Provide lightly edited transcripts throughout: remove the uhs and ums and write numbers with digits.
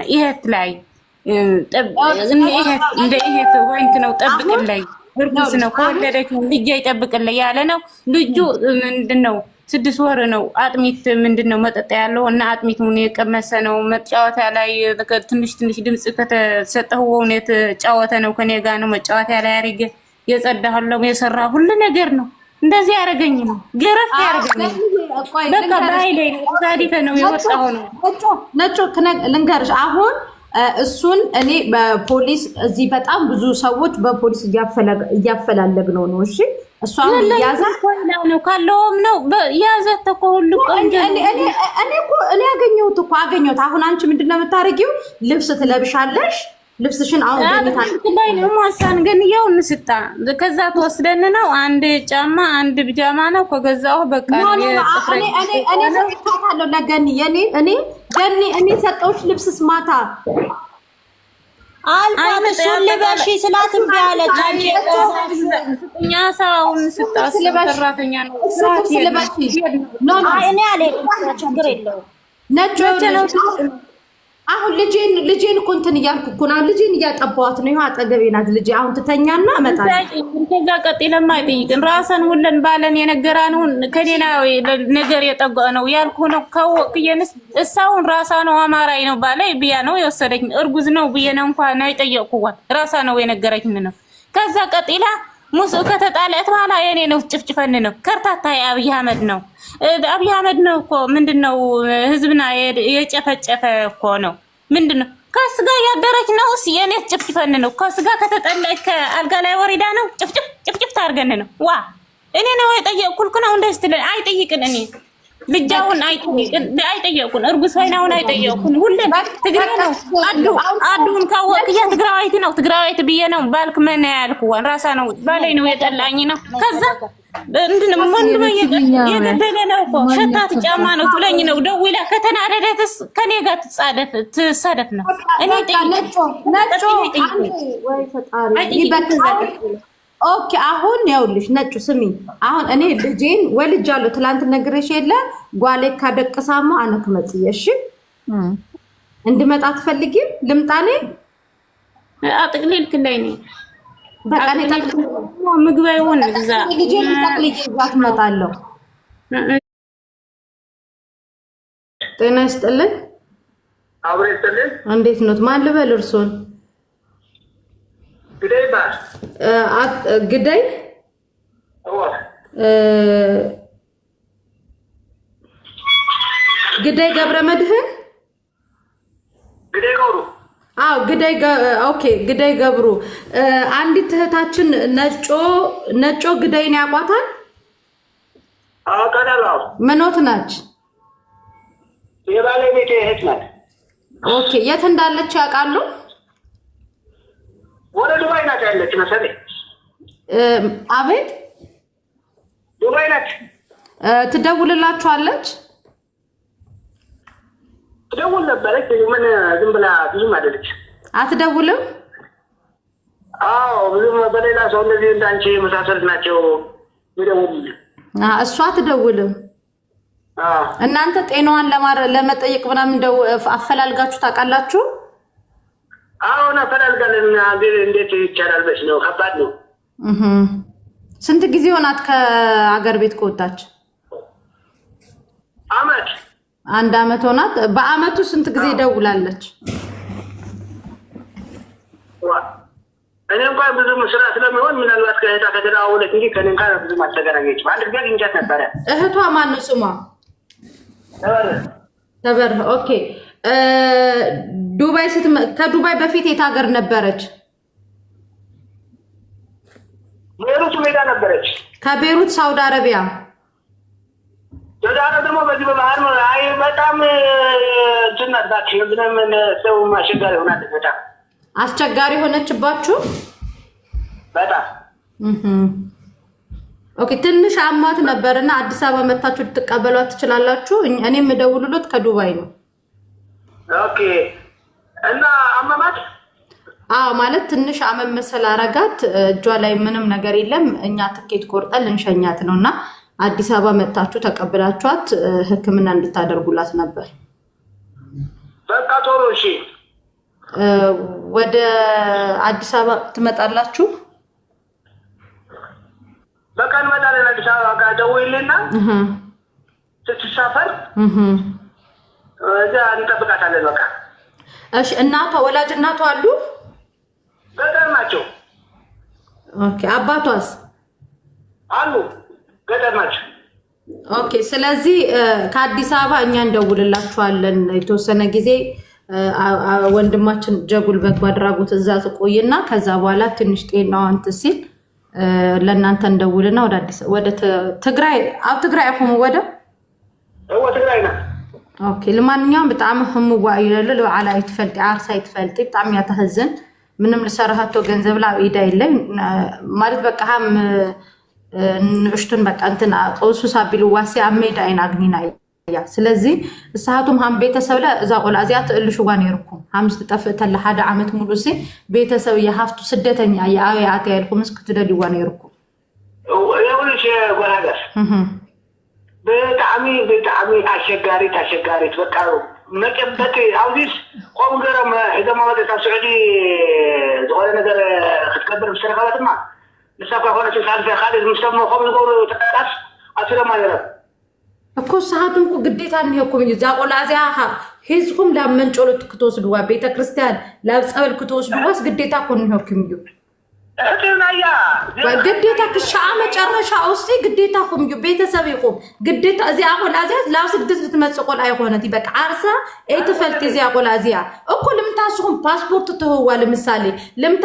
ይሄት ላይ እንደ ይሄት ወንት ነው ጠብቅልኝ እርጉዝ ነው ከወለደች ልጅ ይጠብቅልኝ ያለ ነው። ልጁ ምንድነው 6 ወር ነው። አጥሚት ምንድነው መጠጣ ያለው እና አጥሚቱን የቀመሰ ነው። መጫወታ ላይ ትንሽ ድምጽ ከተሰጠው ወውነት ጫወተ ነው። ከኔ ጋር ነው መጫወታ ላይ ያርገ የጸዳሁለው የሰራ ሁሉ ነገር ነው። እንደዚህ ያረገኝ ነው ገረፍ ያረገኝ በቃ ባይሌ ታዲፈ ነው የወጣው ነው ነጮ ልንገርሽ አሁን እሱን እኔ በፖሊስ እዚህ በጣም ብዙ ሰዎች በፖሊስ እያፈላለግነው ነው። እሺ እሷም ያዛ ነው ካለውም ነው ያዘት እኮ ሁሉ ቆንጆ እኔ አገኘሁት። አሁን አንቺ ምንድነው የምታረጊው? ልብስ ትለብሻለሽ። ልብስሽን አሁን ላይ ነው ማሳን ግን ያው እንስጣ ከዛ ተወስደን ነው አንድ ጫማ አንድ ቢጃማ ነው ከገዛው በቃ እኔ ሰጥቻታለሁ ለገኒ እኔ ሰጠሁሽ ልብስስ ማታ እሱን ልበሺ ስላትም ቢያለች እኛ ሰውን ስጣስ ሰራተኛ ነው እኔ አለ ችግር የለውም ነጮች ነው አሁን ልጄን እኮ እንትን እያልኩ እኮ ነው። ልጄን እያጠባኋት ነው። ይሄ አጠገቤ ናት ልጄ። አሁን ትተኛና እመጣለሁ። ከዛ ቀጥለም አይጠይቅን ራስን ሁለን ባለን የነገራነው ከኔና ነገር የጠጓ ነው ያልኩ ነው። ከወቅየንስ እሳውን ራሳ ነው አማራይ ነው ባለ ቢያ ነው የወሰደኝ እርጉዝ ነው ብዬ ነው እንኳን አይጠየቅኩዋት ራሳ ነው የነገረኝ ነው። ከዛ ቀጥላ ሙሱ ከተጣላት በኋላ የኔ ነው ጭፍጭፈን ነው ከርታታ አብይ አህመድ ነው እኮ ምንድነው ህዝብና የጨፈጨፈ እኮ ነው ምንድነው ከስጋ ያደረች ነው የኔ ጭፍጭፈን ነው ከስጋ ከተጠላች ከአልጋ ላይ ወሪዳ ነው ጭፍጭፍ ታርገን ነው ዋ እኔ ነው የጠየቅኩልኩ ነው እንደዚህ ትል አይጠይቅን እኔ ልጃውን አይጠየቁን እርጉዝ ሆይናውን አይጠየቁን ሁሉም ትግሬ ነው አዱን ካወቅያ ትግራዋይት ነው ትግራዋይት ብዬ ነው ባልክ ምን ያልኩዋን ራሳ ነው ባለኝ ነው የጠላኝ ነው ከዛ እንድንም ወንድ የገደለ ነው እኮ ሸታት ጫማ ነው ትለኝ ነው ደውላ ከተናደደትስ ከኔ ጋር ትሳደፍ ነው እኔ ነጮ ወይ ፈጣሪ ኦኬ አሁን ያውልሽ ነጩ ስሚኝ አሁን እኔ ልጄን ወልጃለሁ ትላንት ነግሬሽ የለ ጓሌ ካደቅሳማ አነክመጽየሽ እንድመጣ ትፈልጊም ልምጣኔ አጥቅልል ክላይ ነኝ በቃ እኔ ምግብ አይሆን ግዛ ልጄን ታቅልይዛት መጣለሁ ጤና ይስጥልኝ አብሬ ይስጥልኝ እንዴት ነው ማን ልበል እርሶን ግዳይ ባስ ግዳይ ግዳይ ገብረ መድህን ግዳይ ገብሩ ኦኬ ግዳይ ገብሩ አንዲት እህታችን ነጮ ግዳይን ያቋታል አቀዳላው ምኖት ናች የባለቤቴ እህት ናት ኦኬ የት እንዳለች ያውቃሉ ወደ ዱባይ ናት ያለች መሰለኝ አቤት ዱባይ ናት ትደውልላችኋለች ትደውል ነበረች ምን ዝም ብላ ብዙም አይደለች አትደውልም አዎ ብዙም በሌላ ሰው እንደዚህ እንዳንቺ መሳሰል ናቸው ይደውልልኝ እሷ አትደውልም እናንተ ጤናዋን ለመጠየቅ ምናምን አፈላልጋችሁ ታውቃላችሁ አሁን አፈላልጋለን ግን እንዴት ይቻላል በሽ ነው ከባድ ነው ስንት ጊዜ ሆናት ከአገር ቤት ከወጣች አመት አንድ አመት ሆናት በአመቱ ስንት ጊዜ ደውላለች እኔ እንኳን ብዙ ስራ ስለሚሆን ምናልባት ከእህታ ከተደዋወለች እንጂ ከኔ እንኳን ብዙም አልተገናኘችም አንድ ጊዜ እንጃት ነበረ እህቷ ማን ነው ስሟ ተበር ኦኬ ዱባይ ከዱባይ በፊት የት ሀገር ነበረች ቤሩት ሜዳ ነበረች ከቤሩት ሳውዲ አረቢያ ዛሬ ደግሞ በዚህ በባህር ነው አይ በጣም ጅናት ምንም ሰው ማሽጋሪ ሆናት በጣም አስቸጋሪ ሆነችባችሁ በጣም ኦኬ ትንሽ አሟት ነበርና አዲስ አበባ መታችሁ ልትቀበሏት ትችላላችሁ እኔም ደውሉሎት ከዱባይ ነው ኦኬ እና አመማት ማለት ትንሽ አመመሰል አረጋት እጇ ላይ ምንም ነገር የለም እኛ ትኬት ቆርጠን ልንሸኛት ነውና አዲስ አበባ መታችሁ ተቀበላችኋት ህክምና እንድታደርጉላት ነበር በቃ ቶሎ እሺ። ወደ አዲስ አበባ ትመጣላችሁ? በቃ እንመጣለን። አዲስ አበባ ጋር ደውይልና ስትሳፈር እዛ እንጠብቃታለን። በቃ እሺ። እናቷ ወላጅ እናቷ አሉ? ገጠር ናቸው። ኦኬ። አባቷስ? አሉ፣ ገጠር ናቸው። ኦኬ። ስለዚህ ከአዲስ አበባ እኛ እንደውልላችኋለን። የተወሰነ ጊዜ ወንድማችን ጀጉልበት ባድራጎት እዛ ትቆይና ከዛ በኋላ ትንሽ ጤናው እንትን ሲል ለእናንተ እንደውልና ወደ ትግራይ ትግራይ አፎም ወደ ትግራይ ና። ኦኬ። ለማንኛውም በጣም ህሙዋ ይለል ለዓላ ይትፈልጥ ዓርሳ ይትፈልጥ በጣም ያተህዘን ምንም ለሰራሃቶ ገንዘብ ላ ኢዳ ይለኝ ማለት በቃ ሃም ንሽቱን በቃ እንትና ቆሱ ሳቢሉ ዋሲ አሜዳ አይናግኒና ያ ስለዚህ ሰዓቱም ሃም ቤተሰብ ላ እዛ ቆላ እዚያ ትልሹ ጋር ነርኩም ሃምስት ጠፍተ ለሐደ ዓመት ሙሉ ሲ ቤተሰብ የሀፍቱ ስደተኛ ያያት ያልኩም እስክትደል ይዋ ነርኩም ያውልሽ ወላጋስ በጣም አሸጋሪት በቃ መቀበጥ አውዲስ ቆም ገረም እዛማ ወደ ታስዑዲ ዘሆነ ነገር ክትከብር ብሰረካባትማ ንሳካ ሆነች ሳልፈ ካሊድ ምስተሞ ቆም ዝገብሩ ተቃጣስ አስለማ ነበር እኮ ሰዓቱን እኮ ግዴታ እንየኩም ዛቆላ እዚያ ህዝኩም ለመንጮሎት ክትወስዱዋ ቤተክርስቲያን ለጸበል ክትወስዱዋስ ግዴታ እኮ እንየኩም እዩ እጥናያ ግዴታ ከሻ መጨረሻ ውስጥ ግዴታ ኩም እዩ ቤተሰብ ይቆም ግዴታ እዚያ ቆላ እዚያ ላው ስድስት ልትመጽቆል አይሆነት በቃ አርሳ እትፈልጥ እዚያ ቆላ እዚያ እኮ ለምታስኩም ፓስፖርት ተወዋ ለምሳሌ ለምታ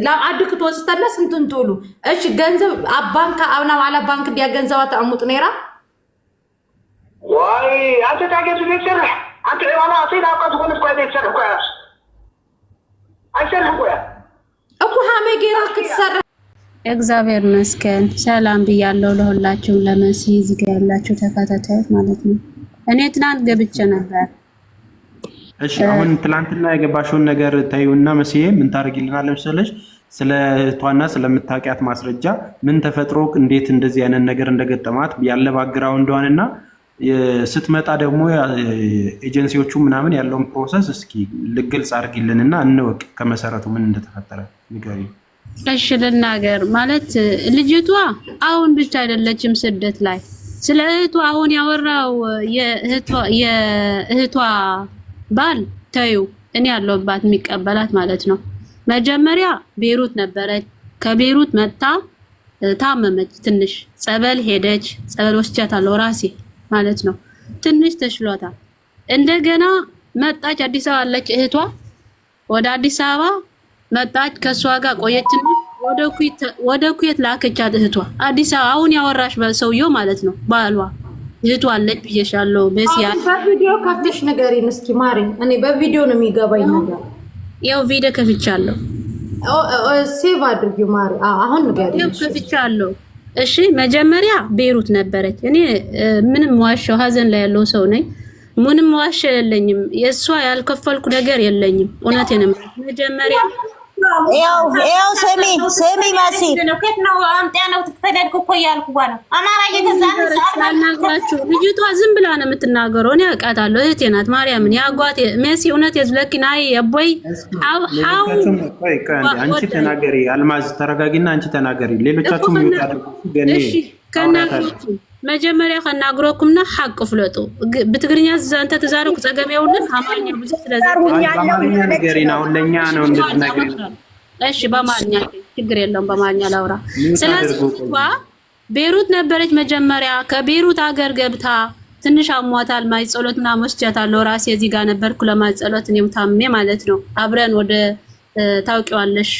ለአድ ክትወስታለ ስንቱን ትሉ እሺ ገንዘብ ባንክ አብና ዋላ ባንክ ዲያ ገንዘባ ተአሙጥ ነራ ዋይ አንተ ታገዝ ልትሰርሕ አንተ ዋላ አሲዳ አቀስ ኮንስ ቆይ ልትሰርሕ ቆይ አይሰርሕ ቆይ እኮ ሃሜ ጌራ ክትሰራ እግዚአብሔር ይመስገን። ሰላም ብያለሁ ለሁላችሁም ለመሲህ እዚህ ጋር ያላችሁ ተከታታዮች ማለት ነው። እኔ ትናንት ገብቼ ነበር። እሺ አሁን ትናንትና የገባሽውን ነገር ታዩና መሲህ ምን ታርጊልናል መሰለሽ? ስለ እህቷና ስለምታውቂያት ማስረጃ ምን ተፈጥሮ እንዴት እንደዚህ አይነት ነገር እንደገጠማት ያለ ባግራውንዷንና ስትመጣ ደግሞ ኤጀንሲዎቹ ምናምን ያለውን ፕሮሰስ እስኪ ልግልጽ አድርጊልንና እንወቅ ከመሰረቱ ምን እንደተፈጠረ ንገሪ። እሺ ልናገር ማለት ልጅቷ አሁን ብቻ አይደለችም ስደት ላይ ስለ እህቷ አሁን ያወራው የእህቷ ባል ታዩ እኔ ያለውባት የሚቀበላት ማለት ነው። መጀመሪያ ቤሩት ነበረች። ከቤሩት መጣ ታመመች። ትንሽ ጸበል ሄደች። ጸበል ወስጃታለሁ ራሴ ማለት ነው። ትንሽ ተሽሏታል። እንደገና መጣች። አዲስ አበባ አለች እህቷ። ወደ አዲስ አበባ መጣች። ከሷ ጋር ቆየችና ወደ ኩዌት ላከቻት እህቷ። አዲስ አበባ አሁን ያወራሽ በሰውየው ማለት ነው ባሏ እህቷ አለች ብዬሻለሁ። በሲያ በቪዲዮ ካፍተሽ ነገሪን እስኪ ማሪ። እኔ በቪዲዮ ነው የሚገባኝ ነገር። ያው ቪዲዮ ከፍቻለሁ። ሴቭ አድርጊው ማሪ። አሁን ነገሪን ያው ከፍቻለሁ። እሺ መጀመሪያ ቤሩት ነበረች። እኔ ምንም ዋሻው ሀዘን ላይ ያለው ሰው ነኝ። ምንም ዋሻ የለኝም። የሷ ያልከፈልኩ ነገር የለኝም። እውነቴን ነው። መጀመሪያ ያው ሰሚ ማሲ ነው ከት ነው አምጣ ነው ተፈለድኩ እኮ ያልኩ ባለ አማራ እየተዛነ ሳናግራችሁ ልጅቷ ዝም ብላ ነው የምትናገረው። እኔ አውቃታለሁ። እህቴ ናት። ማርያምን ያጓት መሲ እውነት የዝለኪና አቦይ አንቺ ተናገሪ። አልማዝ ተረጋጊና አንቺ ተናገሪ። ሌሎቻችሁ ምን ታደርጉ? ገኔ እሺ ከናግራችሁ መጀመሪያ ከናግሮኩምና ሐቅ ፍለጡ በትግርኛ አንተ ተዛረኩ ጸገሚያውልን አማርኛ ብዙ ስለዚህ ነገሪና አሁን ለኛ ነው እንድትነግሪ። እሺ በማርኛ ችግር የለውም በማርኛ ላውራ። ስለዚህ ቤሩት ነበረች መጀመሪያ። ከቤሩት ሀገር ገብታ ትንሽ አሟታል። ማይጸሎት ምናምን ወስጃታለሁ ራሴ እዚህ ጋር ነበርኩ ለማይጸሎት እኔም ታምሜ ማለት ነው። አብረን ወደ ታውቂዋለሽ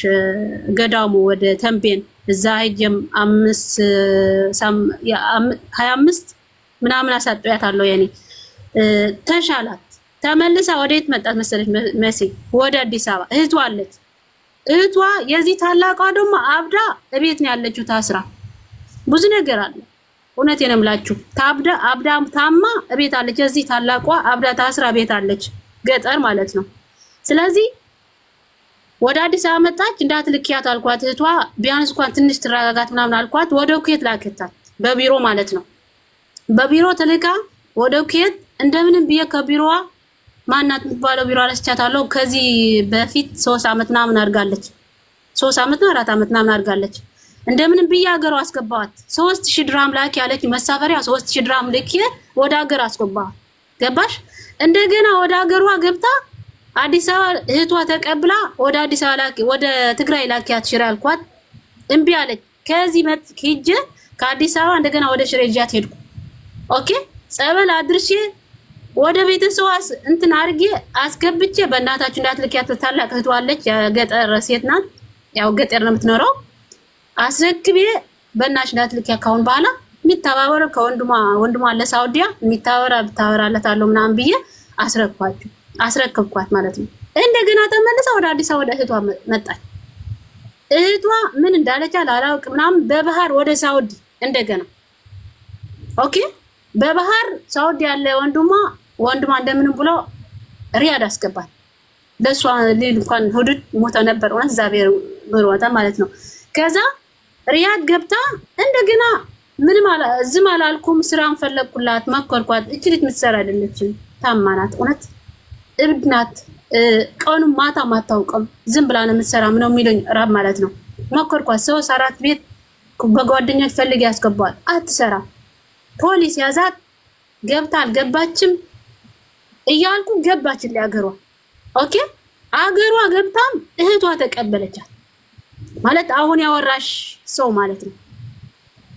ገዳሙ ወደ ተንቤን እዛ ሄጀም 25 ምናምን አሳጥያታለሁ። የኔ ተሻላት። ተመልሳ ወዴት መጣት መሰለች መሲ? ወደ አዲስ አበባ እህቷ አለች። እህቷ የዚህ ታላቋ ደግሞ አብዳ እቤት ነው ያለችው ታስራ። ብዙ ነገር አለ። እውነቴን ነው የምላችሁ። አብዳ ታማ እቤት አለች። የዚህ ታላቋ አብዳ ታስራ ቤት አለች። ገጠር ማለት ነው። ስለዚህ ወደ አዲስ አበባ መጣች። እንዳትልኪያት አልኳት። እህቷ ቢያንስ እንኳን ትንሽ ትረጋጋት ምናምን አልኳት። ወደ ኩዌት ላከታት በቢሮ ማለት ነው። በቢሮ ተልካ ወደ ኩዌት እንደምንም ብዬ ከቢሮዋ ማናት የምትባለው ቢሮ አለቻታለሁ። ከዚህ በፊት 3 አመት ምናምን አድርጋለች። 3 አመት ነው 4 አመት ምናምን አድርጋለች። እንደምንም ብዬ ሀገሯ አስገባዋት። 3000 ድራም ላኪ ያለች መሳፈሪያ 3000 ድራም ልኬ ወደ ሀገር አስገባዋት። ገባሽ? እንደገና ወደ ሀገሯ ገብታ አዲስ አበባ እህቷ ተቀብላ ወደ አዲስ አበባ ላኪ ወደ ትግራይ ላኪያት ሽሬ አልኳት። እምቢ አለች። ከዚህ ሂጄ ከአዲስ አበባ እንደገና ወደ ሽሬ ይዣት ሄድኩ። ኦኬ ጸበል አድርሼ ወደ ቤተሰዋ እንትን አድርጌ አስገብቼ በእናታችሁ እንዳትልኪያት ታላቅ እህቷ አለች፣ የገጠር ሴት ናት፣ ያው ገጠር ነው የምትኖረው። አስረክቤ በእናትሽ እንዳትልኪያት ካሁን በኋላ የሚተባበረው ከወንድሟ ለሳውዲያ ብታወራለታለሁ ምናምን ብዬ አስረከብኳት ማለት ነው። እንደገና ተመልሳ ወደ አዲስ አበባ ወደ እህቷ መጣች። እህቷ ምን እንዳለች አላውቅም ምናምን በባህር ወደ ሳውዲ እንደገና ኦኬ በባህር ሳውዲ ያለ ወንድሟ እንደምንም ብሎ ሪያድ አስገባል። ለሷ ሊል እንኳን ሁዱድ ሞተ ነበር ወንስ ዛቤር ብሮታ ማለት ነው። ከዛ ሪያድ ገብታ እንደገና ምንም ዝም አላልኩም። ስራን ፈለኩላት፣ መከርኳት። እቺ ልጅ ምትሰራ አይደለችም፣ ታማናት፣ እውነት እብድ ናት። ቀኑ ማታ ማታውቅም፣ ዝም ብላ ነው የምትሰራ ምነው የሚሉኝ ራብ ማለት ነው። መከርኳት። 3-4 ቤት በጓደኞች ፈልግ ያስገባል፣ አትሰራ። ፖሊስ ያዛት። ገብታ አልገባችም እያልኩ ገባችልኝ አገሯ። ኦኬ አገሯ ገብታም እህቷ ተቀበለቻት ማለት አሁን ያወራሽ ሰው ማለት ነው።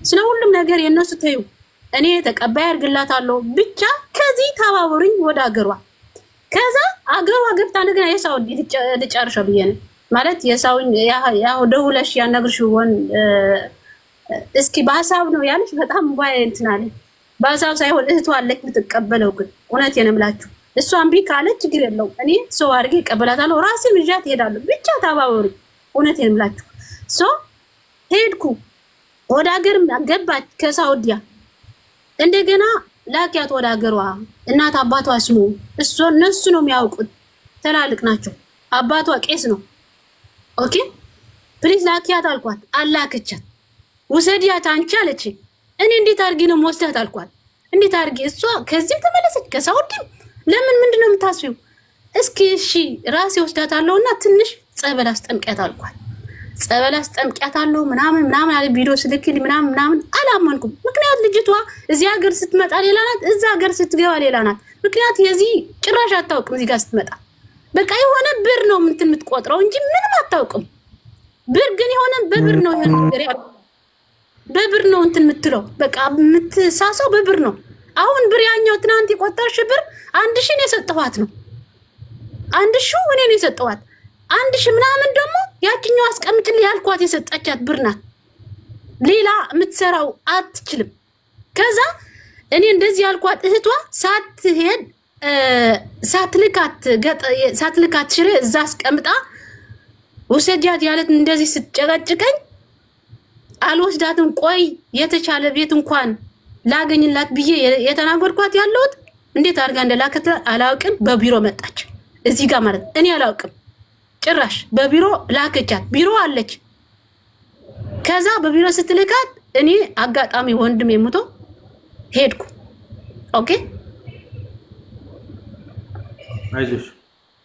ስለ ሁሉም ነገር የነሱ ተዩ፣ እኔ ተቀባይ አድርግላታለሁ። ብቻ ከዚህ ተባበሩኝ ወደ አገሯ። ከዛ አገሯ ገብታ እንደገና የሳውዲ ልጨርሻው ብዬ ነው ማለት የሳውኝ ያው ደውለሽ ያናግርሽ ወን እስኪ በሀሳብ ነው ያለሽ። በጣም ባይ እንትን አለ። በሀሳብ ሳይሆን እህቷ አለች የምትቀበለው። ግን እውነቴን ነው የምላችሁ እሷን ቢ ካለች ችግር የለውም፣ እኔ ሰው አድርጌ እቀበላታለሁ፣ ራሴን ይዣት እሄዳለሁ። ብቻ ተባበሩኝ። እውነቴን ነው የምላችሁ ሄድኩ። ወደ ሀገር ገባች ከሳውዲያ። እንደገና ላኪያት ወደ ሀገሯ። እናት አባቷ ስሙ እነሱ ነው የሚያውቁት፣ ትላልቅ ናቸው። አባቷ ቄስ ነው። ኦኬ ፕሊዝ ላኪያት አልኳት። አላከቻት። ውሰዲያት አንቺ አለች። እኔ እንዴት አድርጌ ነው ወስዳት አልኳት። እንዴት አድርጌ እሷ ከዚህም ተመለሰች ከሳውዲም። ለምን ምንድነው የምታስቢው? እስኪ እሺ ራሴ ወስዳታለሁና ትንሽ ጸበል አስጠምቂያት አልኳት። ጸበል አስጠምቂያታለሁ ምናምን አለ። ቪዲዮ ስልክልኝ ምናምን አላመንኩም። ምክንያት ልጅቷ እዚህ ሀገር ስትመጣ ሌላ ናት፣ እዛ ሀገር ስትገባ ሌላ ናት። ምክንያት የዚህ ጭራሽ አታውቅም። እዚህ ጋር ስትመጣ በቃ የሆነ ብር ነው የምትቆጥረው እንጂ ምንም አታውቅም። ብር ግን የሆነ በብር ነው ይሄን ነገር ያው በብር ነው እንትን የምትለው በቃ የምትሳሰው በብር ነው። አሁን ብር ያኛው ትናንት የቆጠርሽ ብር 1000 ነው የሰጠኋት ነው 1000 እኔ ነው የሰጠኋት። 1000 ምናምን ደግሞ ያቺኛው አስቀምጥልኝ ያልኳት የሰጠቻት ብር ናት። ሌላ የምትሰራው አትችልም። ከዛ እኔ እንደዚህ ያልኳት እህቷ ሳትሄድ ሳትልካት ሽሬ እዛ አስቀምጣ ውሰጃት ያለት እንደዚህ ስትጨቀጭቀኝ አልወስዳትም። ቆይ የተቻለ ቤት እንኳን ላገኝላት ብዬ የተናገርኳት ያለሁት እንዴት አድርጋ እንደላከት አላውቅም። በቢሮ መጣች እዚህ ጋር ማለት እኔ አላውቅም ጭራሽ። በቢሮ ላከቻት። ቢሮ አለች። ከዛ በቢሮ ስትልካት እኔ አጋጣሚ ወንድም የሞቶ ሄድኩ። ኦኬ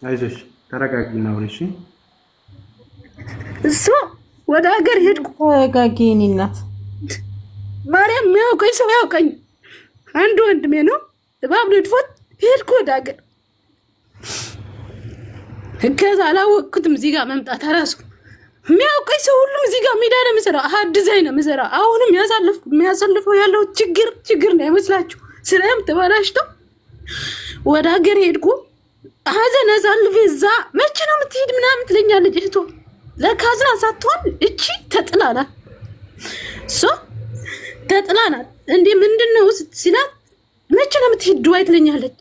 አይዞሽ ተረጋጊና ወይሽ እሱ ወደ ሀገር ሄድኩ። ተረጋጊ የኔ እናት ማርያም። የሚያውቀኝ ሰው ያውቀኝ። አንድ ወንድሜ ነው እባብ ነድፎት ሄድኩ ወደ ሀገር። ከዛ አላወቅኩትም እዚህ ጋር መምጣት አራስኩ። የሚያውቀኝ ሰው ሁሉም እዚህ ጋር ሜዳ ነው የምሰራው፣ ዲዛይን ነው የምሰራው። አሁንም የሚያሳልፈው ያለው ችግር ነው አይመስላችሁ? ስራም ተበላሽቶ ወደ ሀገር ሄድኩ። ሀዘን አሳልፌ እዛ መቼ ነው የምትሄድ ምናምን ትለኛለች እህቷ። ለካዝና ሳትሆን እቺ ተጥላናት ተጥላናት። እንዴ ምንድነው ሲላት መቼ ነው የምትሄድ ዱባይ ትለኛለች።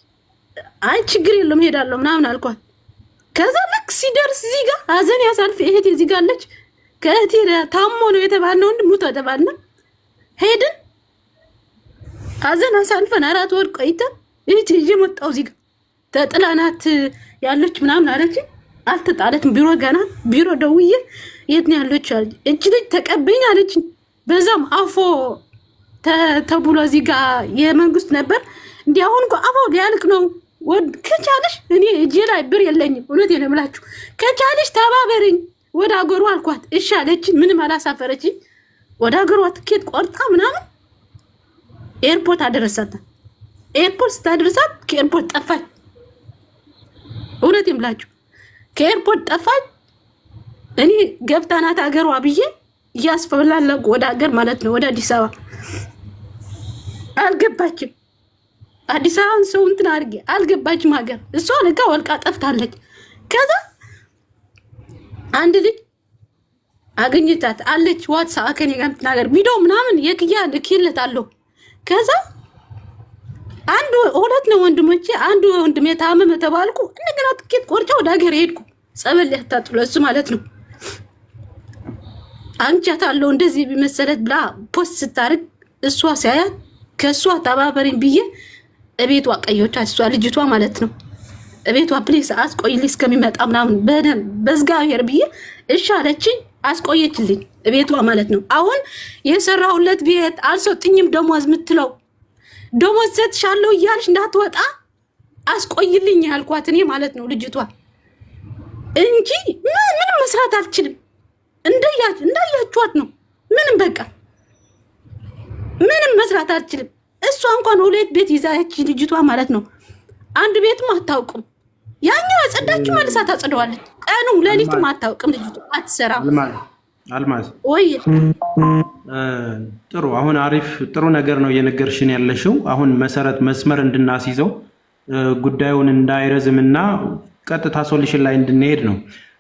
አይ ችግር የለውም ሄዳለሁ ምናምን አልኳት። ከዛ ልክ ሲደርስ እዚህ ጋር ሀዘን ያሳልፍ እህቴ እዚህ ጋር አለች። ከእህቴ ታሞ ነው የተባልነው ወንድ ሙቶ ተባልነ ሄድን። ሀዘን አሳልፈን 4 ወር ቆይተን እህቴ ይዤ መጣሁ። እዚህ ጋር ተጥላናት ያለች ምናምን አለች። አልተጣለችም። ቢሮ ገና ቢሮ ደውዬ የት ነው ያለች አለች። እቺ ልጅ ተቀበኝ አለች። በዛም አፎ ተብሎ እዚህ ጋር የመንግስት ነበር እንዴ አሁን እኮ አፎ ሊያልቅ ነው ከቻለሽ እኔ እጄ ላይ ብር የለኝም እውነቴን ነው የምላችሁ ከቻለሽ ተባበሪኝ ወደ አገሩ አልኳት እሺ አለች ምንም አላሳፈረችኝ ወደ አገሩ ትኬት ቆርጣ ምናምን ኤርፖርት አደረሳት ኤርፖርት ስታደርሳት ከኤርፖርት ጠፋች እውነቴን ብላችሁ ከኤርፖርት ጠፋች እኔ ገብታናት አገሯ ብዬ ያስፈልላል ወደ አገር ማለት ነው ወደ አዲስ አበባ አልገባችም አዲስ አበባን ሰው እንትን አድርጌ አልገባችም ሀገር እሷ ለካ ወልቃ ጠፍታለች ከዛ አንድ ልጅ አገኘታት አለች ዋትስአፕ ከኔ ጋር ምትናገር ቪዲዮ ምናምን የክያ ልክልታለሁ ከዛ አንዱ ሁለት ነው ወንድሞቼ አንዱ ወንድሜ ታመመ ተባልኩ እንደገና ትኬት ቆርጬ ወደ ሀገር ሄድኩ ጸበል ያታጥሎ እሱ ማለት ነው አንቻታለሁ እንደዚህ ቢመሰለት ብላ ፖስት ስታርግ እሷ ሳያት ከሷ ተባበሪኝ ብዬ እቤቷ ቀዮቻ እሷ ልጅቷ ማለት ነው እቤቷ ፕሊስ አስቆይልኝ እስከሚመጣ ምናምን በዝጋሄር ብዬ እሺ አለችኝ አስቆየችልኝ እቤቷ ማለት ነው አሁን የሰራሁለት ቤት አልሰጥኝም ደሞዝ ምትለው ደሞዝ ሰጥሻለሁ እያልሽ እንዳትወጣ አስቆይልኝ ያልኳት እኔ ማለት ነው ልጅቷ እንጂ ምንም መስራት አልችልም እንዳያችኋት ነው ምንም በቃ ምንም መስራት አልችልም እሷ እንኳን ሁለት ቤት ይዛች ልጅቷ ማለት ነው አንድ ቤትም አታውቅም ያኛው አጸዳች መልሳ ታጸደዋለች ቀኑ ለሊትም አታውቅም ልጅቷ አትሰራም አልማዝ ወይ ጥሩ አሁን አሪፍ ጥሩ ነገር ነው እየነገርሽን ያለሽው አሁን መሰረት መስመር እንድናስይዘው ጉዳዩን እንዳይረዝምና ቀጥታ ሶሉሽን ላይ እንድንሄድ ነው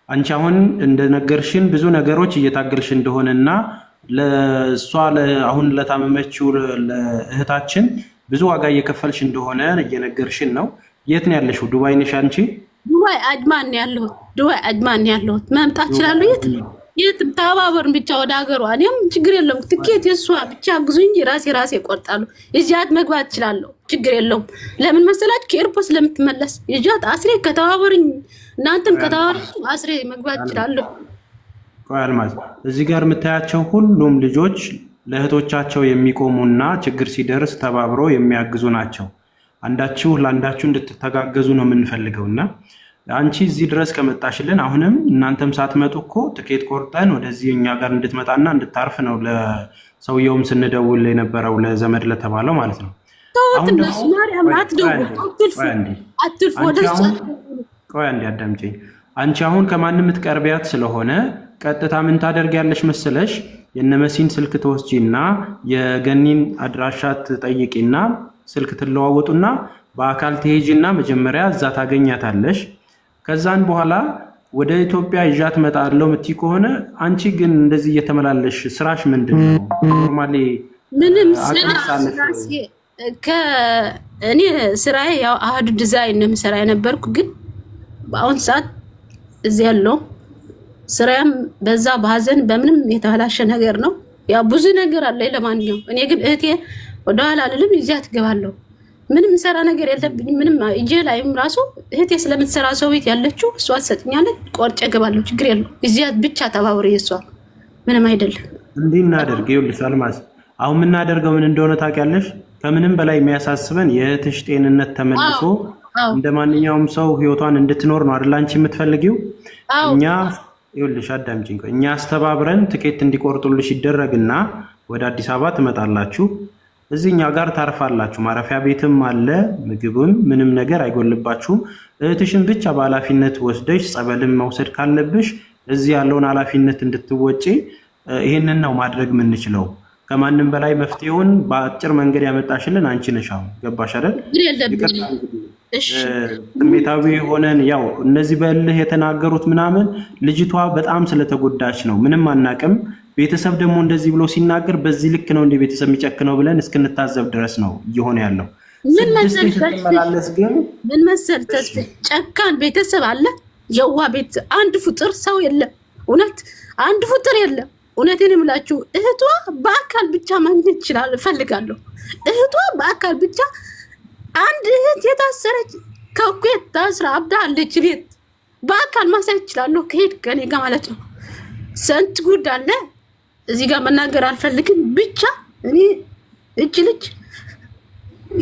አንቺ አሁን እንደነገርሽን ብዙ ነገሮች እየታገልሽ እንደሆነና ለሷ አሁን ለታመመችው ለእህታችን ብዙ ዋጋ እየከፈልሽ እንደሆነ እየነገርሽን ነው የት ነው ያለሽው ዱባይ ነሽ አንቺ ዱባይ አጅማን ያለሁት ዱባይ አጅማን ያለሁት መምጣት ይችላል የት ተባበርን ብቻ ወደ ሀገሯ እኔም ችግር የለውም ትኬት የሷ ብቻ ግዙኝ ራሴ ቆርጣለሁ ይጃት መግባት ይችላል ችግር የለውም ለምን መሰላችሁ ከኤርፖርት ለምትመለስ ይጃት አስሬ ከተባበሩኝ እናንተም ከተባበሩ አስሬ መግባት ይችላል ቆይ አልማዝ እዚህ ጋር የምታያቸው ሁሉም ልጆች ለእህቶቻቸው የሚቆሙና ችግር ሲደርስ ተባብሮ የሚያግዙ ናቸው አንዳችሁ ለአንዳችሁ እንድትተጋገዙ ነው የምንፈልገውና አንቺ እዚህ ድረስ ከመጣሽልን አሁንም እናንተም ሳትመጡ እኮ ትኬት ቆርጠን ወደዚህ እኛ ጋር እንድትመጣና እንድታርፍ ነው ለሰውየውም ስንደውል የነበረው ለዘመድ ለተባለው ማለት ነው አሁን ደግሞ ማርያም አትልፍ ቆይ አንዴ አዳምጪኝ አንቺ አሁን ከማንም የምትቀርቢያት ስለሆነ ቀጥታ ምን ታደርጊያለሽ መሰለሽ የነመሲን ስልክ ተወስጂና የገኒን አድራሻት ጠይቂና ስልክ ትለዋወጡና በአካል ትሄጂና መጀመሪያ እዛ ታገኛታለሽ ከዛን በኋላ ወደ ኢትዮጵያ ይዣት መጣለው ምትይ ከሆነ አንቺ ግን እንደዚህ እየተመላለሽ ስራሽ ምንድነው ኖርማሊ ምንም ስራሽ ከእኔ ስራዬ ያው አህዱ ዲዛይን ነው የምሰራ የነበርኩ ግን በአሁን ሰዓት እዚህ ያለው ስራም በዛ በሐዘን በምንም የተበላሸ ነገር ነው ያ ብዙ ነገር አለ ለማንኛውም እኔ ግን እህቴ ወደ ኋላ አልልም ይዛት ገባለሁ ምንም ሰራ ነገር የለብኝም ምንም እጄ ላይም ራሱ እህቴ ስለምትሰራ ሰው ቤት ያለችው እሷ ትሰጥኛለች ቆርጬ ገባለሁ ችግር የለው ይዛት ብቻ ተባብረ የሷ ምንም አይደለም እንዲናደርግ ይኸውልሽ አልማዝ አሁን ምን እናደርገው ምን እንደሆነ ታውቂያለሽ ከምንም በላይ የሚያሳስበን የእህትሽ ጤንነት ተመልሶ እንደማንኛውም ሰው ህይወቷን እንድትኖር ነው አይደል አንቺ የምትፈልጊው እኛ ይኸውልሽ አዳምጪኝ እኛ አስተባብረን ትኬት እንዲቆርጡልሽ ይደረግና ወደ አዲስ አበባ ትመጣላችሁ እዚህኛ ጋር ታርፋላችሁ ማረፊያ ቤትም አለ ምግብም ምንም ነገር አይጎልባችሁም እህትሽን ብቻ በኃላፊነት ወስደሽ ጸበልም መውሰድ ካለብሽ እዚህ ያለውን ኃላፊነት እንድትወጪ ይሄንን ነው ማድረግ የምንችለው ከማንም በላይ መፍትሄውን በአጭር መንገድ ያመጣሽልን አንቺ ነሽ አሁን ገባሽ አይደል ስሜታዊ ሆነን ያው እነዚህ በልህ የተናገሩት ምናምን ልጅቷ በጣም ስለተጎዳች ነው ምንም አናቅም ቤተሰብ ደግሞ እንደዚህ ብሎ ሲናገር በዚህ ልክ ነው እንደ ቤተሰብ የሚጨክነው ብለን እስክንታዘብ ድረስ ነው እየሆነ ያለው ምን መሰል ተስፋ ጨካን ቤተሰብ አለ የዋ ቤት አንድ ፍጥር ሰው የለም እውነት አንድ ፍጥር የለም እውነቴን እምላችሁ እህቷ በአካል ብቻ ማግኘት ይችላል እፈልጋለሁ እህቷ በአካል ብቻ አንድ እህት የታሰረች ከኩዌት ታስራ አብዳለች ቤት በአካል ማሳየት ይችላል ከሄድ ከኔ ጋር ማለት ነው ሰንት ጉድ አለ እዚህ ጋር መናገር አልፈልግም ብቻ እኔ እጅ ልጅ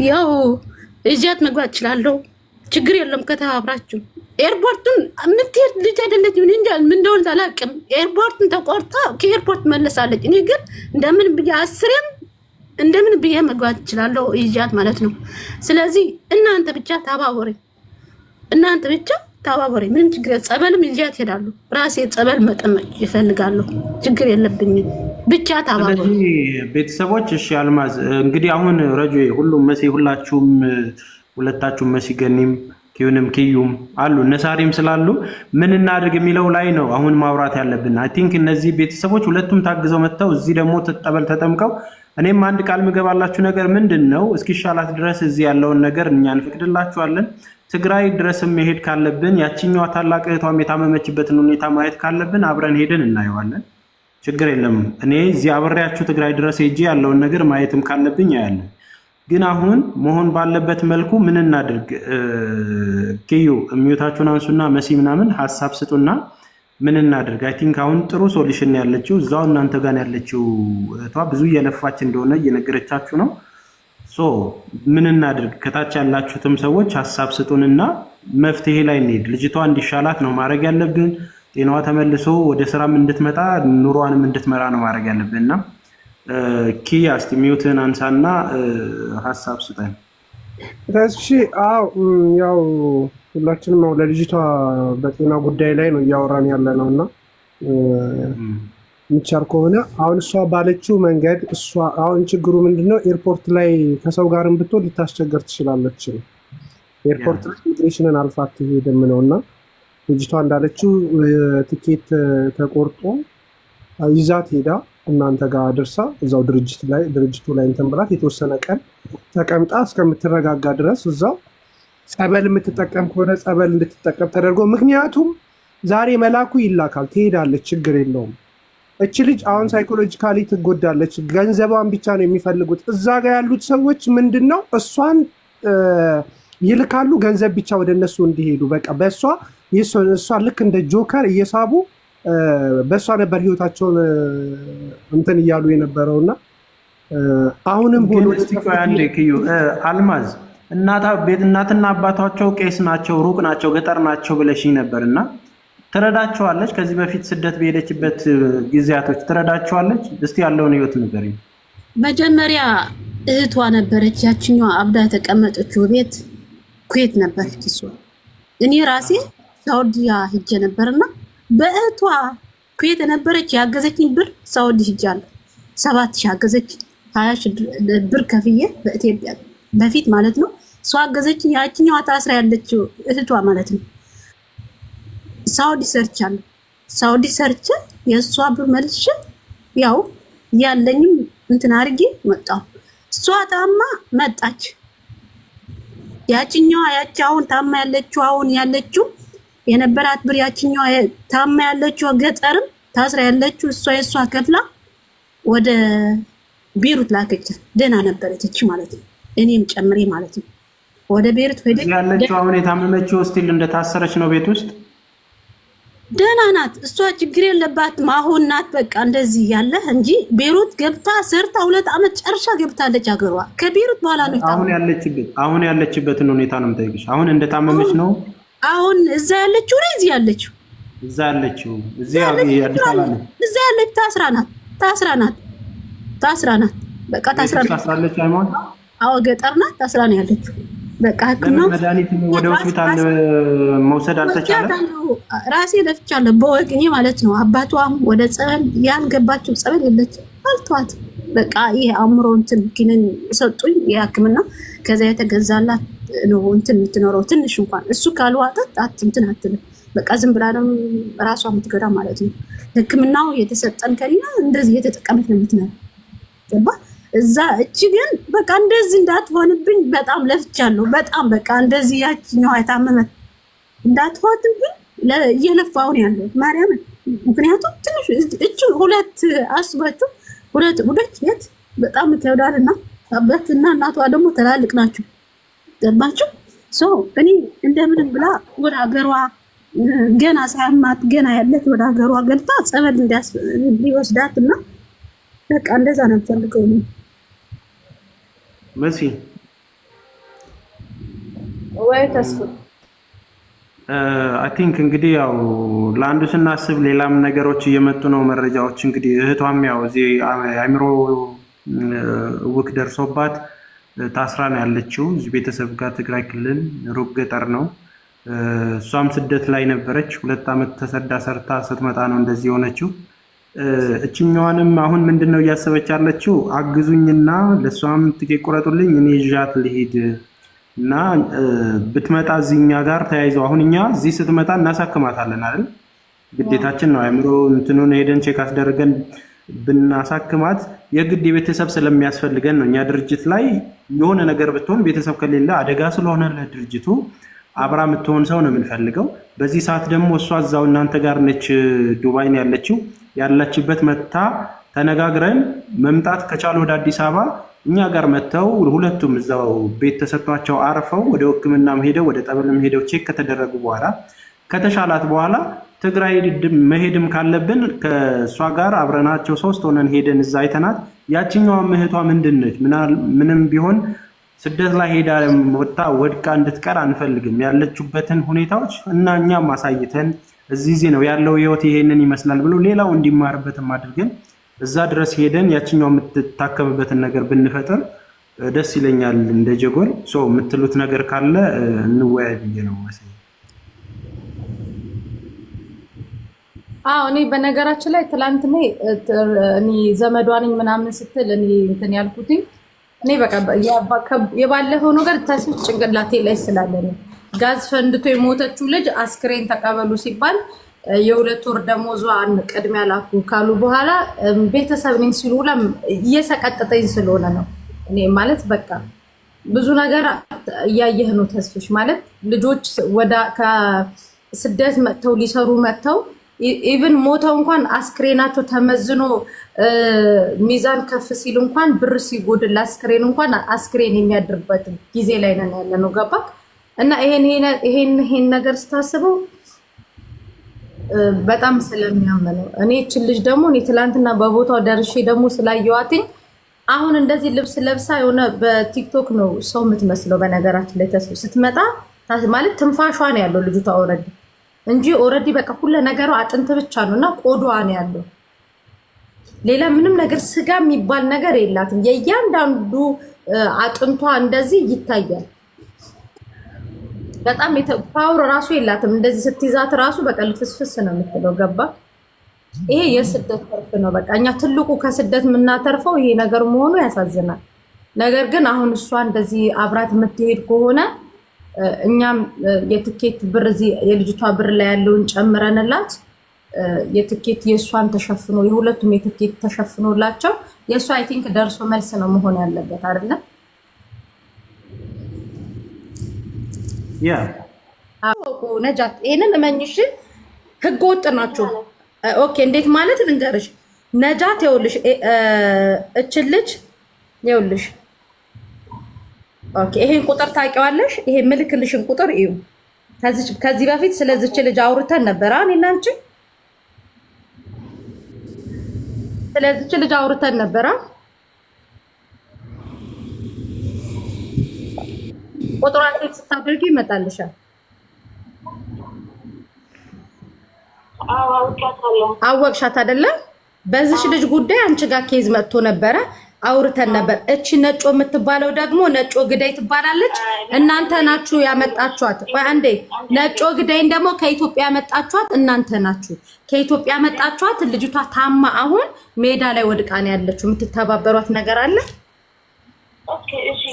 ያው እዚያት መግባት ይችላል ችግር የለም ከተባብራችሁ ኤርፖርቱን ምትሄድ ልጅ አይደለች ምን እንጃ ምን እንደሆነ አላውቅም ኤርፖርቱን ተቆርጣ ከኤርፖርት መለሳለች እኔ ግን እንደምን ብዬ አስሬም እንደምን ብዬ መግባት እችላለሁ ይጃት ማለት ነው ስለዚህ እናንተ ብቻ ተባበሩኝ እናንተ ብቻ ተባበሩኝ ምንም ችግር ጸበልም ይጃት ሄዳሉ ራሴ ጸበል መጠመቅ ይፈልጋሉ ችግር የለብኝም ብቻ ተባበሩኝ ቤተሰቦች እሺ አልማዝ እንግዲህ አሁን ረጆ ሁሉም መሲ ሁላችሁም ሁለታችሁም መሲ ገኒም ኪዩንም ኪዩም አሉ ነሳሪም ስላሉ ምን እናድርግ የሚለው ላይ ነው አሁን ማውራት ያለብን አይ ቲንክ እነዚህ ቤተሰቦች ሁለቱም ታግዘው መተው እዚህ ደግሞ ተጠበል ተጠምቀው እኔም አንድ ቃል ምገባላችሁ ነገር ምንድነው እስኪሻላት ድረስ እዚህ ያለውን ነገር እኛ እንፈቅድላችኋለን ትግራይ ድረስም መሄድ ካለብን ያቺኛው ታላቅ እህቷም የታመመችበትን ሁኔታ ማየት ካለብን አብረን ሄደን እናየዋለን ችግር የለም እኔ እዚህ አብሬያችሁ ትግራይ ድረስ ሄጄ ያለውን ነገር ማየትም ካለብኝ ያያለን ግን አሁን መሆን ባለበት መልኩ ምን እናድርግ ኪዩ ሚውታችሁን አንሱና መሲ ምናምን ሐሳብ ስጡና ምን እናድርግ አይ ቲንክ አሁን ጥሩ ሶሉሽን ያለችው እዛው እናንተ ጋር ያለችው እቷ ብዙ እየለፋች እንደሆነ እየነገረቻችሁ ነው ሶ ምን እናድርግ ከታች ያላችሁትም ሰዎች ሐሳብ ስጡንና መፍትሄ ላይ እንሂድ ልጅቷ እንዲሻላት ነው ማድረግ ያለብን ጤናዋ ተመልሶ ወደ ስራም እንድትመጣ ኑሮዋንም እንድትመራ ነው ማድረግ ያለብንና ኪያ እስቲ ሚውትን አንሳና ሐሳብ ስጠን እሺ አው ያው ሁላችንም ነው ለልጅቷ በጤና ጉዳይ ላይ ነው ያወራን ያለነውና ምቻር ከሆነ አሁን እሷ ባለችው መንገድ እሷ አሁን ችግሩ ምንድነው ኤርፖርት ላይ ከሰው ጋርም ብትወድ ልታስቸገር ትችላለች ኤርፖርት ላይ ኢሚግሬሽንን አልፋት ሄደም ነውና ልጅቷ እንዳለችው ቲኬት ተቆርጦ ይዛት ሄዳ እናንተ ጋር አድርሳ እዛው ድርጅቱ ላይ እንትን ብላት የተወሰነ ቀን ተቀምጣ እስከምትረጋጋ ድረስ እዛው ጸበል የምትጠቀም ከሆነ ጸበል እንድትጠቀም ተደርጎ ምክንያቱም ዛሬ መላኩ ይላካል ትሄዳለች ችግር የለውም እቺ ልጅ አሁን ሳይኮሎጂካሊ ትጎዳለች ገንዘቧን ብቻ ነው የሚፈልጉት እዛ ጋር ያሉት ሰዎች ምንድነው እሷን ይልካሉ ገንዘብ ብቻ ወደነሱ እንዲሄዱ በቃ በእሷ ልክ እንደ ጆከር እየሳቡ በሷ ነበር ህይወታቸውን እንትን ይያሉ የነበረውና አሁንም ሆኖ አንዴ ኪዩ አልማዝ እናትና አባታቸው ቄስ ናቸው ሩቅ ናቸው ገጠር ናቸው ብለሽኝ ነበርና ትረዳቸዋለች ከዚህ በፊት ስደት በሄደችበት ጊዜያቶች ትረዳቸዋለች እስቲ ያለውን ህይወት ንገሪኝ መጀመሪያ እህቷ ነበረች ያቺኛው አብዳ ተቀመጠችው ቤት ኩዌት ነበረች እሷ እኔ ራሴ ሳውዲያ ሄጄ ነበርና በእህቷ ኩዌት ነበረች ያገዘችኝ ብር ሳውዲ ሄጃለሁ 7000 ያገዘች 20 ብር ከፍዬ በኢትዮጵያ በፊት ማለት ነው ሷ አገዘችኝ ያቺኛው ታስራ ያለችው እህቷ ማለት ነው ሳውዲ ሰርች የሷ ብር መልሽ ያው ያለኝም እንትን አርጊ መጣው ሷ ታማ መጣች ያቺኛው ያቻውን ታማ ያለችው አሁን ያለችው የነበራት ብር ያቺኛው ታማ ያለችው ገጠርም ታስራ ያለችው እሷ ከፍላ ወደ ቤሩት ላከች ደና ነበረች ማለት ነው እኔም ጨምሬ ማለት ነው ወደ ቤሩት ሄደች ያለችው አሁን የታመመችው ስቲል እንደታሰረች ነው ቤት ውስጥ ደና ናት እሷ ችግር የለባትም አሁን ናት በቃ እንደዚህ ያለ እንጂ ቤሩት ገብታ ሰርታ 2 አመት ጨርሻ ገብታለች አገሯ ከቤሩት በኋላ ነው አሁን ያለችበትን ሁኔታ ነው የምጠይቅሽ አሁን እንደታመመች ነው አሁን እዛ ያለችው ነው እዚህ ያለችው እዛ አዲስ አበባ ነው እዛ ያለች ታስራ ናት በቃ ታስራለች አይሞን አዎ ገጠር ናት ታስራ ነው ያለችው በቃ ህክምናው መድኃኒት ወደ ሆስፒታል መውሰድ አልተቻለም ራሴ ለፍቻለሁ በወቅኔ ማለት ነው አባቷም ወደ ጸበል ያልገባችው ጸበል የለች አልቷት በቃ ይሄ አምሮ እንትን ኪንን ሰጡኝ የህክምና ከዛ የተገዛላት ነው እንትን የምትኖረው ትንሽ እንኳን እሱ ካልዋጣት እንትን አትልም በቃ ዝም ብላ ነው ራሷ የምትገዳ ማለት ነው ህክምናው የተሰጠን ከሪና እንደዚህ የተጠቀመች ነው የምትኖረው ገባ እዛ እቺ ግን በቃ እንደዚህ እንዳትሆንብኝ በጣም ለፍቻለሁ በጣም በቃ እንደዚህ ያቺኛው አይታመመት እንዳትሆንብኝ እየለፋው ነው ያለው ማርያም ምክንያቱም ትንሽ እቺ ሁለት አስባችሁ ሁለት ቤት በጣም ይከብዳልና አባትና እናቷ ደግሞ ተላልቅ ናቸው ገባችሁ እኔ እንደምንም ብላ ወደ ሀገሯ ገና ሳያማት ገና ያለት ወደ ሀገሯ ገልጣ ጸበል እንዲወስዳትና በቃ እንደዛ ነው ፈልገው ነው መሲ ወይ ተስፋ አይ ቲንክ እንግዲህ ያው ለአንዱ ስናስብ ሌላም ነገሮች እየመጡ ነው መረጃዎች። እንግዲህ እህቷም ያው እዚህ አእምሮ ውክ ደርሶባት ታስራ ነው ያለችው እዚህ ቤተሰብ ጋር ትግራይ ክልል ሩቅ ገጠር ነው። እሷም ስደት ላይ ነበረች 2 ዓመት ተሰዳ ሰርታ ስትመጣ ነው እንደዚህ የሆነችው። እችኛዋንም አሁን ምንድነው እያሰበች ያለችው አግዙኝና ለሷም ትኬት ቁረጡልኝ እኔ ይዣት ልሂድ እና ብትመጣ እዚህኛ ጋር ተያይዘው አሁን እኛ እዚህ ስትመጣ እናሳክማታለን አይደል? ግዴታችን ነው። አእምሮ እንትኑን ሄደን ቼክ አስደርገን ብናሳክማት የግድ የቤተሰብ ስለሚያስፈልገን ነው። እኛ ድርጅት ላይ የሆነ ነገር ብትሆን ቤተሰብ ከሌለ አደጋ ስለሆነ ለድርጅቱ አብራ የምትሆን ሰው ነው የምንፈልገው። በዚህ ሰዓት ደግሞ እሷ እዛው እናንተ ጋር ነች፣ ዱባይ ነው ያለችው። ያለችበት መታ ተነጋግረን መምጣት ከቻሉ ወደ አዲስ አበባ እኛ ጋር መተው ሁለቱም እዛው ቤት ተሰጥቷቸው አርፈው ወደ ሕክምናም ሄደው ወደ ጠበልም ሄደው ቼክ ከተደረጉ በኋላ ከተሻላት በኋላ ትግራይ መሄድም ካለብን ከእሷ ጋር አብረናቸው 3 ሆነን ሄደን እዛ አይተናት። ያችኛዋ እህቷ ምንድነች ምንም ቢሆን ስደት ላይ ሄዳ ወድቃ እንድትቀር አንፈልግም። ያለችበትን ሁኔታዎች እና እኛም ማሳይተን እዚህ ነው ያለው ህይወት ይሄንን ይመስላል ብሎ ሌላው እንዲማርበትም አድርገን እዛ ድረስ ሄደን ያችኛው የምትታከምበትን ነገር ብንፈጥር ደስ ይለኛል። እንደ ጀጎል የምትሉት ነገር ካለ እንወያይ ብዬ ነው መሰለኝ። እኔ በነገራችን ላይ ትላንት እኔ ዘመዷ ነኝ ምናምን ስትል እኔ እንትን ያልኩትኝ እኔ በቃ የባለፈው ነገር ተስፋ ጭንቅላቴ ላይ ስላለ ነው። ጋዝ ፈንድቶ የሞተችው ልጅ አስክሬን ተቀበሉ ሲባል የ2 ወር ደሞዟን ቅድሚያ ላኩ ካሉ በኋላ ቤተሰብ ነኝ ሲሉ እየሰቀጠጠኝ ስለሆነ ነው። እኔ ማለት በቃ ብዙ ነገር እያየህ ነው ተስፍሽ። ማለት ልጆች ከስደት መጥተው ሊሰሩ መጥተው ኢቭን ሞተው እንኳን አስክሬናቸው ተመዝኖ ሚዛን ከፍ ሲል እንኳን ብር ሲጎድል አስክሬን እንኳን አስክሬን የሚያድርበት ጊዜ ላይ ነን ያለነው። ገባክ? እና ይሄን ነገር ስታስበው በጣም ስለሚያመነው እኔ እቺ ልጅ ደግሞ እኔ ትላንትና በቦታው ደርሼ ደግሞ ስላየዋትኝ አሁን እንደዚህ ልብስ ለብሳ የሆነ በቲክቶክ ነው ሰው የምትመስለው። በነገራችን ላይ ተስፋ ስትመጣ ማለት ትንፋሿ ነው ያለው ልጅቷ ኦልሬዲ እንጂ ኦልሬዲ በቃ ሁሉ ነገሯ አጥንት ብቻ ነውና ቆዳዋ ነው ያለው። ሌላ ምንም ነገር ስጋ የሚባል ነገር የላትም። የእያንዳንዱ አጥንቷ እንደዚህ ይታያል። በጣም ፓወር ራሱ የላትም። እንደዚህ ስትይዛት ራሱ በቃ ልፍስፍስ ነው የምትለው። ገባ? ይሄ የስደት ተርፍ ነው። በቃ እኛ ትልቁ ከስደት የምናተርፈው ይሄ ነገር መሆኑ ያሳዝናል። ነገር ግን አሁን እሷ እንደዚህ አብራት የምትሄድ ከሆነ እኛም የትኬት ብር እዚህ የልጅቷ ብር ላይ ያለውን ጨምረንላት የትኬት የእሷን ተሸፍኖ የሁለቱም የትኬት ተሸፍኖላቸው የእሷ አይ ቲንክ ደርሶ መልስ ነው መሆን ያለበት አይደለም? ነጃት ይሄንን እመኝሽ፣ ህገ ወጥ ናቸው። ኦኬ እንዴት ማለት ልንገርሽ ነጃት፣ ይኸውልሽ እችን ልጅ ይኸውልሽ፣ ኦኬ ይሄን ቁጥር ታውቂዋለሽ? ይሄ ምልክልሽን ቁጥር እዩ። ከዚህ በፊት ስለዚች ልጅ አውርተን ነበር። እኔና አንቺ ስለዚች ልጅ አውርተን ነበር። ቁጥሯን ሴት ስታደርጊ ይመጣልሻል። አወቅሻት አይደለ? በዚች ልጅ ጉዳይ አንቺ ጋር ኬዝ መጥቶ ነበረ፣ አውርተን ነበር። እቺ ነጮ የምትባለው ደግሞ ነጮ ግዳይ ትባላለች። እናንተ ናችሁ ያመጣችኋት። ቆይ አንዴ፣ ነጮ ግዳይን ደግሞ ከኢትዮጵያ ያመጣችኋት እናንተ ናችሁ። ከኢትዮጵያ ያመጣችኋት ልጅቷ ታማ አሁን ሜዳ ላይ ወድቃ ነው ያለችው። የምትተባበሯት ነገር አለ? ኦኬ እሺ፣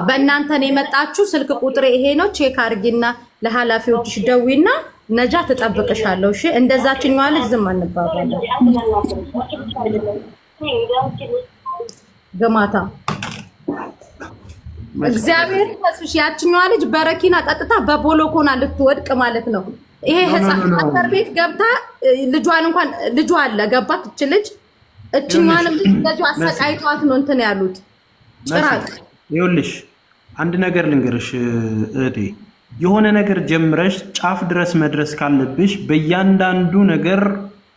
በእናንተ ነው የመጣችሁ። ስልክ ቁጥሬ ይሄ ነው። ቼክ አድርጊና ለኃላፊዎችሽ ደዊና ነጃ ትጠብቅሻለሁ። እሺ፣ እንደዛችኛዋ ልጅ ዝም አንባባለን። ገማታ እግዚአብሔር ተስፍሽ ያችኛዋ ልጅ በረኪና ጠጥታ በቦሎኮና ልትወድቅ ማለት ነው። ይሄ ህፃን አፈር ቤት ገብታ ልጇን እንኳን ልጇ አለ ገባት። እቺ ልጅ እችኛዋንም ልጅ እንደዚሁ አሰቃይቷት ነው እንትን ያሉት ጭራቅ። ይኸውልሽ አንድ ነገር ልንገርሽ እህቴ፣ የሆነ ነገር ጀምረሽ ጫፍ ድረስ መድረስ ካለብሽ በእያንዳንዱ ነገር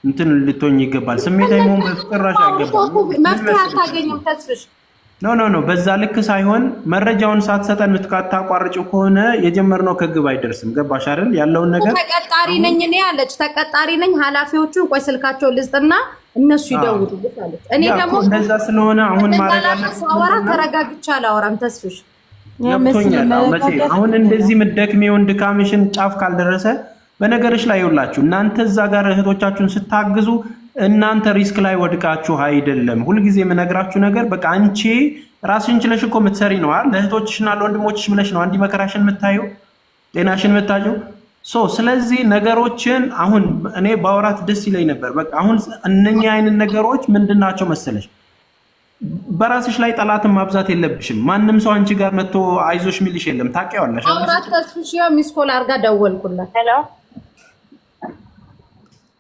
እንትን ልትሆኝ ይገባል። ስሜታዊ መሆን በፍቅራሽ አይገባም። መፍትሄ አታገኝም ተስፍሽ። ኖ በዛ ልክ ሳይሆን መረጃውን ሳትሰጠን ምትካታቋርጭው ከሆነ የጀመርነው ከግብ አይደርስም። ገባሽ አይደል? ያለውን ነገር ተቀጣሪ ነኝ እኔ አለች። ተቀጣሪ ነኝ ሀላፊዎቹ ቆይ ስልካቸው ልስጥና እነሱ ይደውሉልኝ አለች። እኔ ደግሞ እንደዛ ስለሆነ አሁን ማድረግ ሳወራ ተረጋግቼ አላወራም። ተስፍሽ ገብቶኛል። አሁን እንደዚህ ምትደክሚውን ድካምሽን ጫፍ ካልደረሰ በነገርሽ ላይ ይውላችሁ እናንተ እዛ ጋር እህቶቻችሁን ስታግዙ እናንተ ሪስክ ላይ ወድቃችሁ አይደለም። ሁልጊዜ የምነግራችሁ ነገር በቃ አንቺ ራስሽን ችለሽ እኮ የምትሰሪ ነው አይደል? ለእህቶችሽና ለወንድሞችሽ ብለሽ ነው አንዲ መከራሽን የምታዩ ጤናሽን የምታዩ። ስለዚህ ነገሮችን አሁን እኔ ባወራት ደስ ይለኝ ነበር። በቃ አሁን እነኛ አይነት ነገሮች ምንድናቸው መሰለሽ? በራስሽ ላይ ጠላትን ማብዛት የለብሽም። ማንም ሰው አንቺ ጋር መጥቶ አይዞሽ ሚልሽ የለም። ታውቂዋለሽ። አውራት ተስፍሽ ሚስኮል አርጋ ደወልኩላት።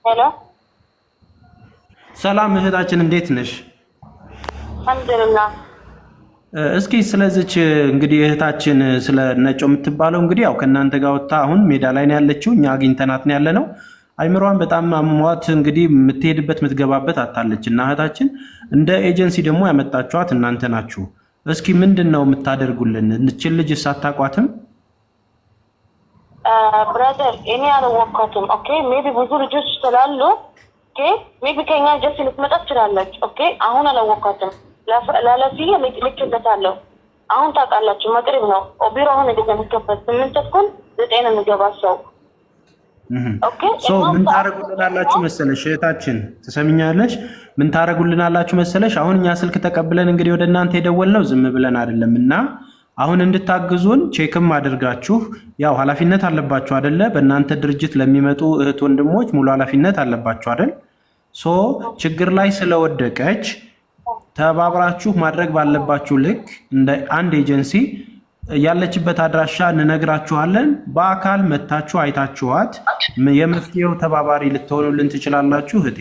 ሄሎ ሰላም እህታችን እንዴት ነሽ? አልሐምዱሊላህ። እስኪ ስለዚች እንግዲህ እህታችን ስለ ነጮ የምትባለው እንግዲህ ያው ከእናንተ ጋር ወጣ አሁን ሜዳ ላይ ነው ያለችው። እኛ አግኝተናት ነው ያለነው። አይምሯን በጣም አሟት እንግዲህ የምትሄድበት የምትገባበት አጣለች እና እህታችን እንደ ኤጀንሲ ደግሞ ያመጣችኋት እናንተ ናችሁ። እስኪ ምንድነው የምታደርጉልን? እንችል ልጅ ሳታቋትም ብራዘር እኔ አልወቃትም። ኦኬ ሜቢ ብዙ ልጆች ስላሉ ኦኬ ሜቢ ከኛ ጀስት ልትመጣ ትችላለች። ኦኬ አሁን አልወቃትም። ላለፊየ ልክበታለሁ። አሁን ታውቃላችሁ መቅረብ ነው ቢሮ አሁን እንደምትከፈት 8 ተኩል 9 ነው የሚገባው ሰው። ኦኬ ምን ታረጉልናላችሁ መሰለሽ እህታችን ትሰሚኛለሽ? ምን ታረጉልናላችሁ መሰለሽ? አሁን እኛ ስልክ ተቀብለን እንግዲህ ወደ እናንተ የደወልነው ዝም ብለን አይደለምና አሁን እንድታግዙን ቼክም አድርጋችሁ ያው ኃላፊነት አለባችሁ አይደለ? በእናንተ ድርጅት ለሚመጡ እህት ወንድሞች ሙሉ ኃላፊነት አለባችሁ አይደል? ችግር ላይ ስለወደቀች ተባብራችሁ ማድረግ ባለባችሁ ልክ እንደ አንድ ኤጀንሲ ያለችበት አድራሻ እንነግራችኋለን። በአካል መታችሁ አይታችኋት የመፍትሄው ተባባሪ ልትሆኑልን ትችላላችሁ እህቴ።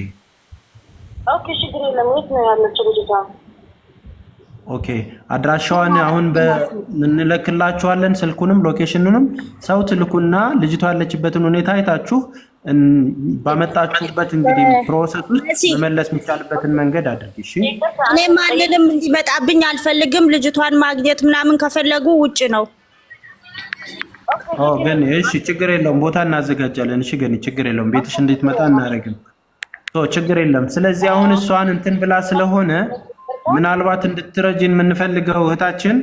ኦኬ ችግር የለም። የት ነው ያለችው ልጅቷ? ኦኬ አድራሻዋን አሁን እንልክላችኋለን። ስልኩንም ሎኬሽኑንም ሰው ትልኩና ልጅቷ ያለችበትን ሁኔታ አይታችሁ ባመጣችሁበት እንግዲህ ፕሮሰስ ውስጥ መመለስ የሚቻልበትን መንገድ አድርጊ። እሺ እኔ ማንንም እንዲመጣብኝ አልፈልግም። ልጅቷን ማግኘት ምናምን ከፈለጉ ውጭ ነው። ግን እሺ ችግር የለውም ቦታ እናዘጋጃለን። እሺ ግን ችግር የለውም ቤትሽ እንድትመጣ እናደርግም። ችግር የለም። ስለዚህ አሁን እሷን እንትን ብላ ስለሆነ ምናልባት እንድትረጂን የምንፈልገው እህታችን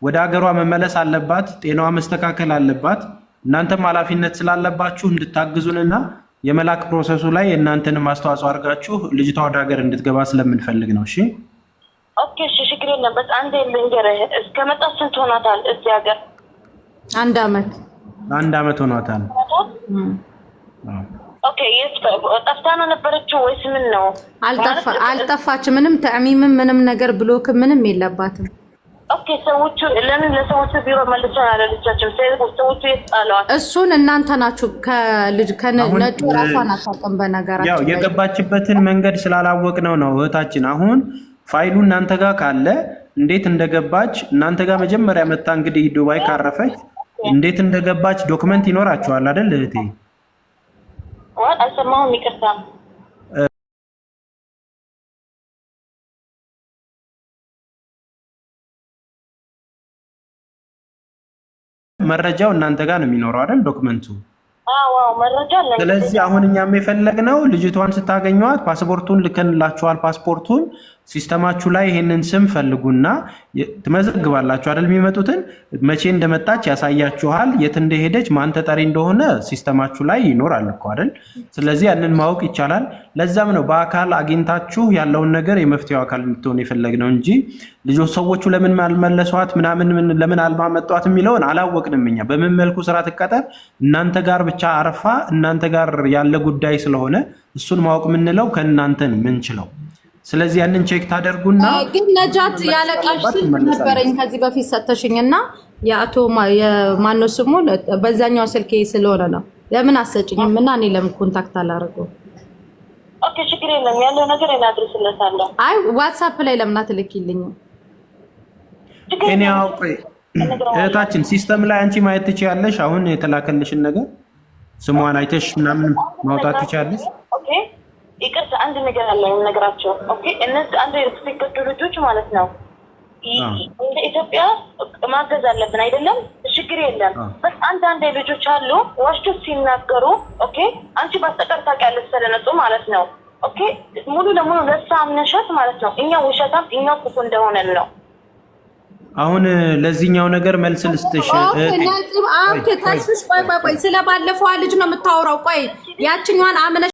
ወደ ሀገሯ መመለስ አለባት። ጤናዋ መስተካከል አለባት። እናንተም ኃላፊነት ስላለባችሁ እንድታግዙንና የመላክ ፕሮሰሱ ላይ እናንተንም አስተዋጽኦ አድርጋችሁ ልጅቷ ወደ ሀገር እንድትገባ ስለምንፈልግ ነው። እሺ ኦኬ እሺ ችግር የለም። በቃ አንዴ ልንገርህ እስከመጣች ስንት ሆኗታል እዚህ ሀገር? 1 አመት 1 አመት ሆኗታል። ኦኬ ጠፍታ ነው ነበረችው ወይስ ምን ነው? አልጠፋች። ምንም ተዕሚምም ምንም ነገር ብሎክ ምንም የለባትም። ኦኬ ሰዎቹ ለምን ለሰዎቹ ቢሮ መልሰን አላለቻቸው? ሰዎቹ ይጣላሉ። እሱን እናንተ ናችሁ ከልጅ ከነጭ ራሷን አታውቅም። በነገራችን ያው የገባችበትን መንገድ ስላላወቅነው ነው እህታችን። አሁን ፋይሉ እናንተ ጋር ካለ እንዴት እንደገባች እናንተ ጋር መጀመሪያ መጣ እንግዲህ ዱባይ ካረፈች እንዴት እንደገባች ዶክመንት ይኖራችኋል አይደል እህቴ? አልሰማሁም ይቅርታ። መረጃው እናንተ ጋር ነው የሚኖረው አይደል ዶክመንቱ? አዎ መረጃ አለ። ስለዚህ አሁን እኛም የፈለግነው ልጅቷን ስታገኙት ፓስፖርቱን ልከንላችኋል። ፓስፖርቱን ሲስተማችሁ ላይ ይሄንን ስም ፈልጉና ትመዘግባላችሁ አይደል? የሚመጡትን መቼ እንደመጣች ያሳያችኋል። የት እንደሄደች ማን ተጠሪ እንደሆነ ሲስተማችሁ ላይ ይኖራል እኮ አይደል? ስለዚህ ያንን ማወቅ ይቻላል። ለዛም ነው በአካል አግኝታችሁ ያለውን ነገር የመፍትሄው አካል እንድትሆን የፈለግነው እንጂ ልጆች ሰዎቹ ለምን አልመለሷት ምናምን ለምን አልማመጧት የሚለውን አላወቅንም። እኛ በምን መልኩ ስራ ትቀጠር እናንተ ጋር ብቻ አረፋ እናንተ ጋር ያለ ጉዳይ ስለሆነ እሱን ማወቅ የምንለው ከእናንተ ነው የምንችለው። ስለዚህ ያንን ቼክ ታደርጉና ግን ነጃት ያለቃሽ ስልክ ነበረኝ ከዚህ በፊት ሰተሽኝና የአቶ የማነው ስሙ በዛኛው ስልኬ ስለሆነ ነው ለምን አሰጭኝም እና እኔ ለምን ኮንታክት አላደረገው? ኦኬ ችግር የለም ያለው ነገር እናድርስለታለሁ። አይ ዋትስአፕ ላይ ለምን አትልኪልኝ? እኔ አውቄ እህታችን ሲስተም ላይ አንቺ ማየት ትችያለሽ። አሁን የተላከልሽን ነገር ስሟን አይተሽ ምናምን ማውጣት ትችያለሽ። ኦኬ ይቅርታ አንድ ነገር አለ የምነግራቸው። ኦኬ እነዚህ አንድ የሪስፔክት ልጆች ማለት ነው እንደ ኢትዮጵያ ማገዝ አለብን አይደለም? ችግር የለም። በስ አንዳንድ ልጆች አሉ ዋሽቶ ሲናገሩ ኦኬ አንቺ ባስተቀር ታውቂያለሽ ስለነጡ ማለት ነው። ኦኬ ሙሉ ለሙሉ ለሷ አምነሻት ማለት ነው። እኛ ውሸታም እኛ ክፉ እንደሆነ ነው። አሁን ለዚህኛው ነገር መልስ ልስጥሽ። ነፂም አንተ ተስፍሽ ቆይ ስለባለፈው ልጅ ነው የምታወራው። ቆይ ያችኛዋን አምነሽ